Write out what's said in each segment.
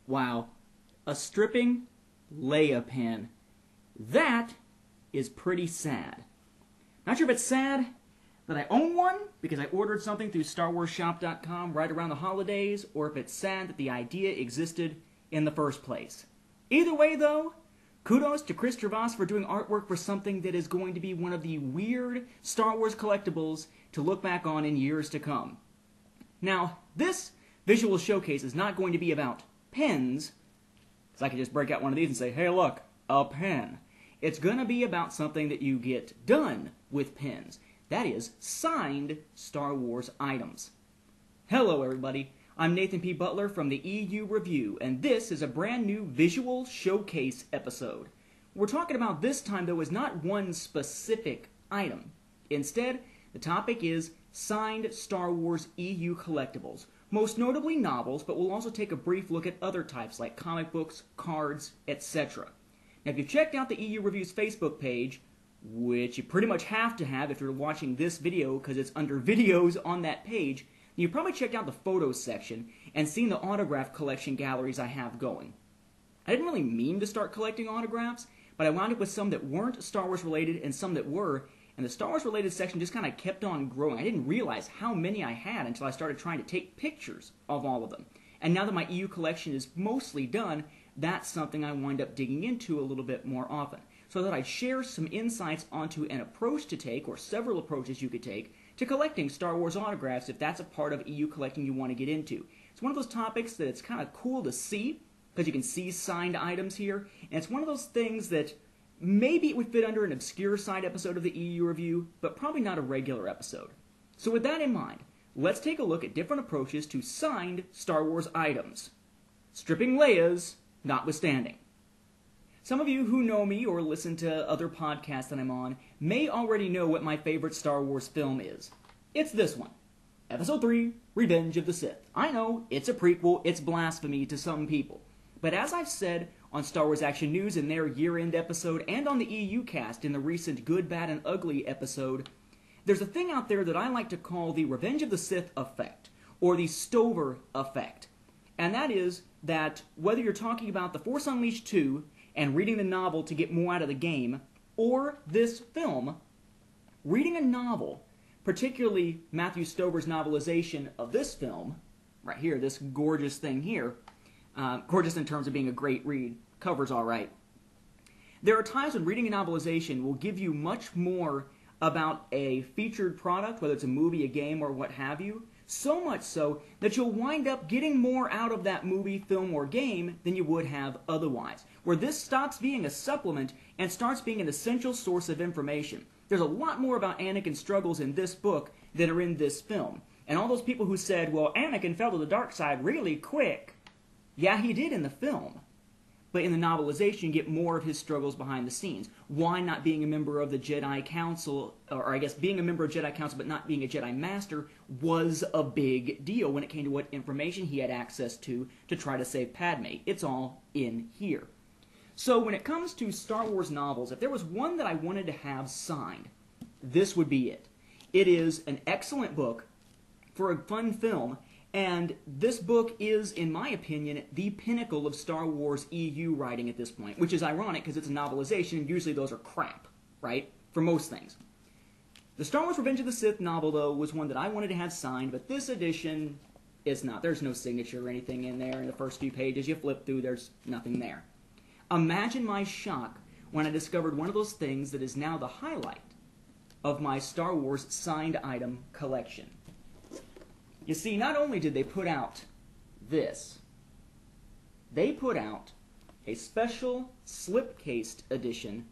Wow. A stripping Leia pen. That is pretty sad. Not sure if it's sad that I own one because I ordered something through StarWarsShop.com right around the holidays, or if it's sad that the idea existed in the first place. Either way, though, kudos to Chris Gervais for doing artwork for something that is going to be one of the weird Star Wars collectibles to look back on in years to come. Now, this visual showcase is not going to be about pens, because I could just break out one of these and say, hey look, a pen. It's going to be about something that you get done with pens. That is, signed Star Wars items. Hello everybody, I'm Nathan P. Butler from the EU Review, and this is a brand new visual showcase episode. What we're talking about this time, though, is not one specific item. Instead, the topic is signed Star Wars EU collectibles, most notably novels, but we'll also take a brief look at other types like comic books, cards, etc. Now, if you've checked out the EU Review's Facebook page, which you pretty much have to have if you're watching this video because it's under videos on that page, you probably checked out the photos section and seen the autograph collection galleries I have going. I didn't really mean to start collecting autographs, but I wound up with some that weren't Star Wars related and some that were, and the Star Wars related section just kind of kept on growing. I didn't realize how many I had until I started trying to take pictures of all of them. And now that my EU collection is mostly done, that's something I wind up digging into a little bit more often. So that I'd share some insights onto an approach to take, or several approaches you could take, to collecting Star Wars autographs if that's a part of EU collecting you want to get into. It's one of those topics that it's kind of cool to see, because you can see signed items here, and it's one of those things that maybe it would fit under an obscure side episode of the EU Review, but probably not a regular episode. So with that in mind, let's take a look at different approaches to signed Star Wars items. Stripping Leia's notwithstanding. Some of you who know me or listen to other podcasts that I'm on may already know what my favorite Star Wars film is. It's this one. Episode 3, Revenge of the Sith. I know, it's a prequel, it's blasphemy to some people. But as I've said on Star Wars Action News in their year-end episode and on the EU cast in the recent Good, Bad, and Ugly episode, there's a thing out there that I like to call the Revenge of the Sith effect, or the Stover effect. And that is that whether you're talking about The Force Unleashed 2 and reading the novel to get more out of the game, or this film, reading a novel, particularly Matthew Stover's novelization of this film, right here, this gorgeous thing here, gorgeous in terms of being a great read, cover's alright. There are times when reading a novelization will give you much more about a featured product, whether it's a movie, a game, or what have you, so much so that you'll wind up getting more out of that movie, film, or game than you would have otherwise, where this stops being a supplement and starts being an essential source of information. There's a lot more about Anakin's struggles in this book than are in this film. And all those people who said, well, Anakin fell to the dark side really quick. Yeah, he did in the film. But in the novelization, you get more of his struggles behind the scenes. Why not being a member of the Jedi Council, or I guess being a member of Jedi Council but not being a Jedi Master, was a big deal when it came to what information he had access to try to save Padme. It's all in here. So when it comes to Star Wars novels, if there was one that I wanted to have signed, this would be it. It is an excellent book for a fun film, and this book is, in my opinion, the pinnacle of Star Wars EU writing at this point, which is ironic because it's a novelization, and usually those are crap, right? For most things. The Star Wars Revenge of the Sith novel, though, was one that I wanted to have signed, but this edition is not. There's no signature or anything in there. In the first few pages you flip through, there's nothing there. Imagine my shock when I discovered one of those things that is now the highlight of my Star Wars signed item collection. You see, not only did they put out this, they put out a special slip-cased edition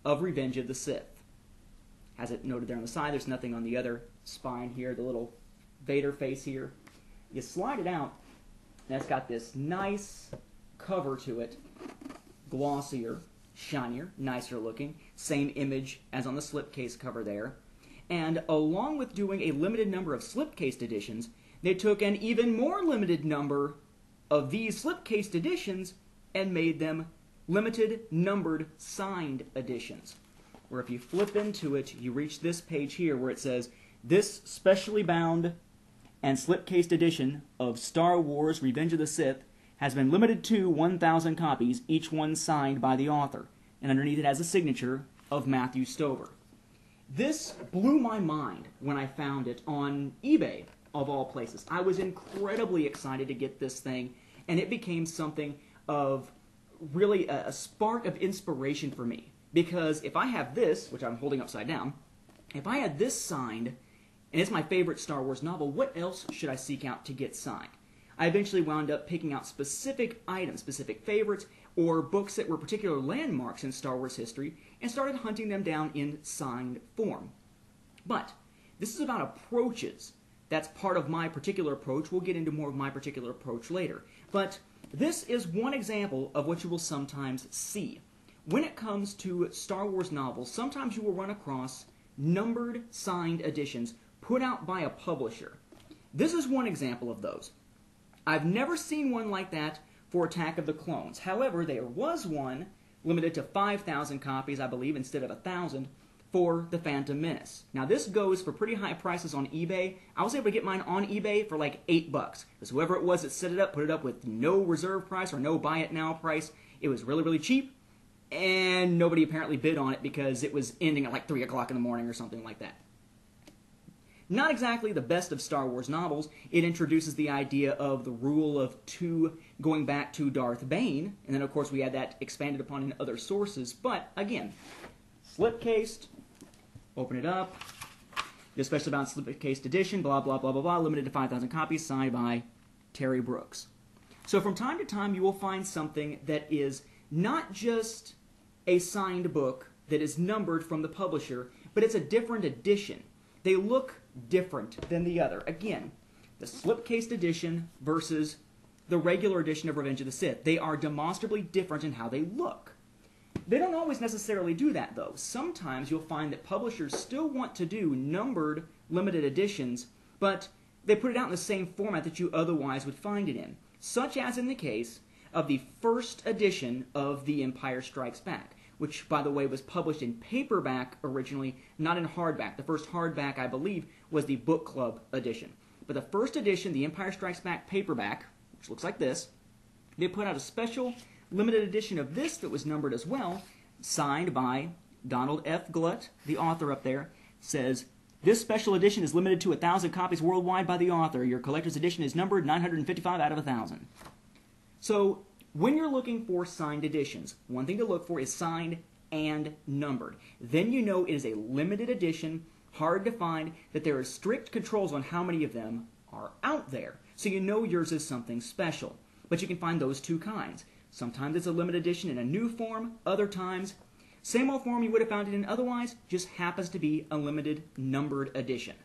of Revenge of the Sith. Has it noted there on the side, there's nothing on the other spine here, the little Vader face here. You slide it out, and it's got this nice cover to it, glossier, shinier, nicer looking, same image as on the slipcase cover there. And along with doing a limited number of slipcased editions, they took an even more limited number of these slipcased editions and made them limited numbered signed editions. Where if you flip into it, you reach this page here where it says, this specially bound and slipcased edition of Star Wars Revenge of the Sith has been limited to 1,000 copies, each one signed by the author. And underneath it has a signature of Matthew Stover. This blew my mind when I found it on eBay, of all places. I was incredibly excited to get this thing, and it became something of really a spark of inspiration for me. Because if I have this, which I'm holding upside down, if I had this signed, and it's my favorite Star Wars novel, what else should I seek out to get signed? I eventually wound up picking out specific items, specific favorites, or books that were particular landmarks in Star Wars history, and started hunting them down in signed form. But this is about approaches. That's part of my particular approach. We'll get into more of my particular approach later. But this is one example of what you will sometimes see. When it comes to Star Wars novels, sometimes you will run across numbered signed editions put out by a publisher. This is one example of those. I've never seen one like that for Attack of the Clones. However, there was one limited to 5,000 copies, I believe, instead of 1,000, for The Phantom Menace. Now, this goes for pretty high prices on eBay. I was able to get mine on eBay for like $8, because whoever it was that set it up put it up with no reserve price or no buy it now price. It was really, really cheap, and nobody apparently bid on it because it was ending at like 3 o'clock in the morning or something like that. Not exactly the best of Star Wars novels. It introduces the idea of the rule of two going back to Darth Bane, and then of course we had that expanded upon in other sources, but again, slipcased, open it up, this special bound slipcased edition, blah, blah, blah, blah, blah, limited to 5,000 copies, signed by Terry Brooks. So from time to time you will find something that is not just a signed book that is numbered from the publisher, but it's a different edition. They look different than the other. Again, the slipcased edition versus the regular edition of Revenge of the Sith. They are demonstrably different in how they look. They don't always necessarily do that, though. Sometimes you'll find that publishers still want to do numbered limited editions, but they put it out in the same format that you otherwise would find it in, such as in the case of the first edition of The Empire Strikes Back, which, by the way, was published in paperback originally, not in hardback. The first hardback, I believe, was the Book Club edition. But the first edition, The Empire Strikes Back paperback, which looks like this, they put out a special limited edition of this that was numbered as well, signed by Donald F. Glut, the author up there, says, "This special edition is limited to 1,000 copies worldwide by the author. Your collector's edition is numbered 955 out of 1,000. So, when you're looking for signed editions, one thing to look for is signed and numbered. Then you know it is a limited edition, hard to find, that there are strict controls on how many of them are out there. So you know yours is something special. But you can find those two kinds. Sometimes it's a limited edition in a new form, other times, same old form you would have found it in otherwise, just happens to be a limited numbered edition.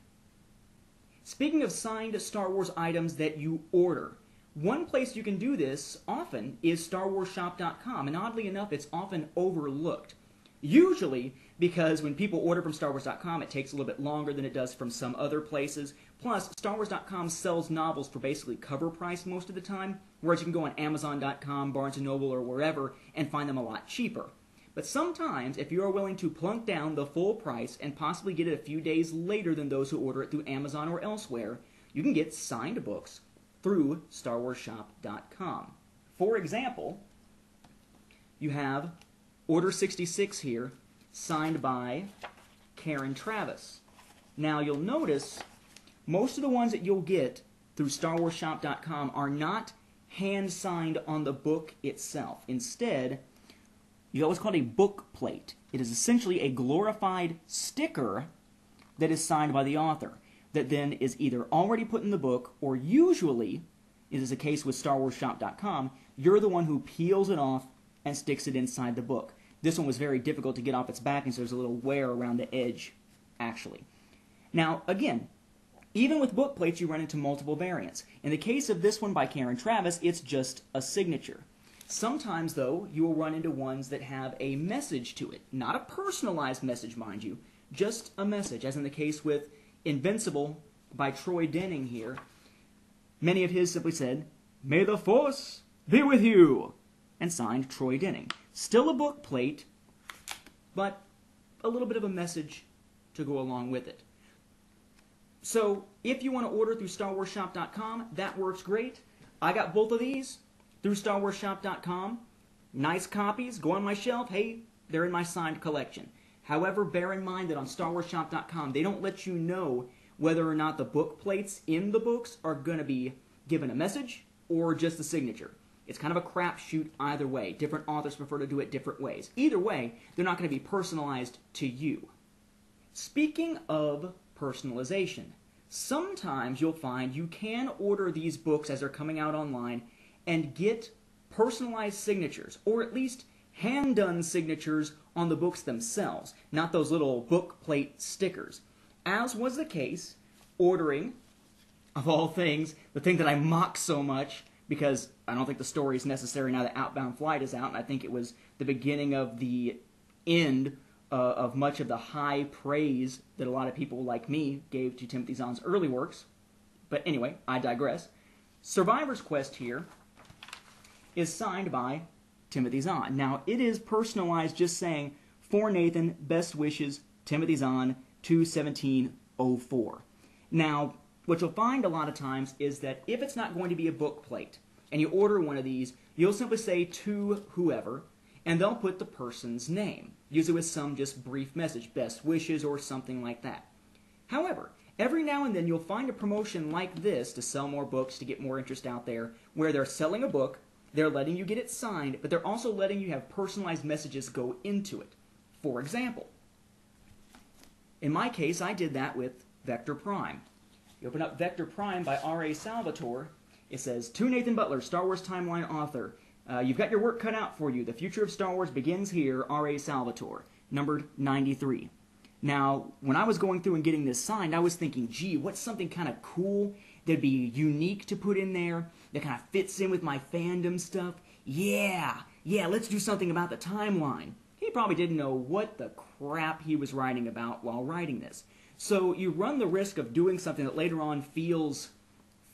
Speaking of signed Star Wars items that you order, one place you can do this often is StarWarsShop.com, and oddly enough, it's often overlooked. Usually because when people order from StarWars.com, it takes a little bit longer than it does from some other places. Plus, StarWars.com sells novels for basically cover price most of the time, whereas you can go on Amazon.com, Barnes & Noble, or wherever and find them a lot cheaper. But sometimes, if you are willing to plunk down the full price and possibly get it a few days later than those who order it through Amazon or elsewhere, you can get signed books through StarWarsShop.com. For example, you have Order 66 here, signed by Karen Traviss. Now you'll notice most of the ones that you'll get through StarWarsShop.com are not hand-signed on the book itself. Instead, you always call it a book plate. It is essentially a glorified sticker that is signed by the author, that then is either already put in the book, or usually, as is the case with StarWarsShop.com, you're the one who peels it off and sticks it inside the book. This one was very difficult to get off its backing, so there's a little wear around the edge, actually. Now, again, even with book plates, you run into multiple variants. In the case of this one by Karen Traviss, it's just a signature. Sometimes, though, you will run into ones that have a message to it. Not a personalized message, mind you, just a message, as in the case with Invincible by Troy Denning here. Many of his simply said, "May the Force be with you," and signed Troy Denning. Still a book plate, but a little bit of a message to go along with it. So, if you want to order through StarWarsShop.com, that works great. I got both of these through StarWarsShop.com. Nice copies, go on my shelf. Hey, they're in my signed collection. However, bear in mind that on StarWarsShop.com, they don't let you know whether or not the book plates in the books are going to be given a message or just a signature. It's kind of a crapshoot either way. Different authors prefer to do it different ways. Either way, they're not going to be personalized to you. Speaking of personalization, sometimes you'll find you can order these books as they're coming out online and get personalized signatures, or at least hand-done signatures on the books themselves, not those little book plate stickers. As was the case ordering, of all things, the thing that I mock so much, because I don't think the story is necessary now that Outbound Flight is out, and I think it was the beginning of the end of much of the high praise that a lot of people like me gave to Timothy Zahn's early works. But anyway, I digress. Survivor's Quest here is signed by Timothy Zahn. Now, it is personalized, just saying, for Nathan, best wishes, Timothy Zahn, 2/17/04. Now, what you'll find a lot of times is that if it's not going to be a book plate, and you order one of these, you'll simply say to whoever, and they'll put the person's name, usually with some just brief message, best wishes, or something like that. However, every now and then you'll find a promotion like this to sell more books, to get more interest out there, where they're selling a book, they're letting you get it signed, but they're also letting you have personalized messages go into it. For example, in my case, I did that with Vector Prime. You open up Vector Prime by R.A. Salvatore. It says, to Nathan Butler, Star Wars Timeline author, you've got your work cut out for you. The future of Star Wars begins here, R.A. Salvatore, numbered 93. Now, when I was going through and getting this signed, I was thinking, gee, what's something kind of cool that'd be unique to put in there that kind of fits in with my fandom stuff? Yeah, let's do something about the timeline. He probably didn't know what the crap he was writing about while writing this. So you run the risk of doing something that later on feels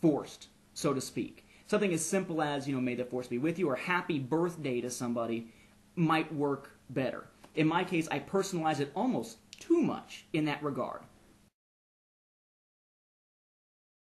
forced, so to speak. Something as simple as, may the force be with you, or happy birthday to somebody might work better. In my case, I personalize it almost too much in that regard.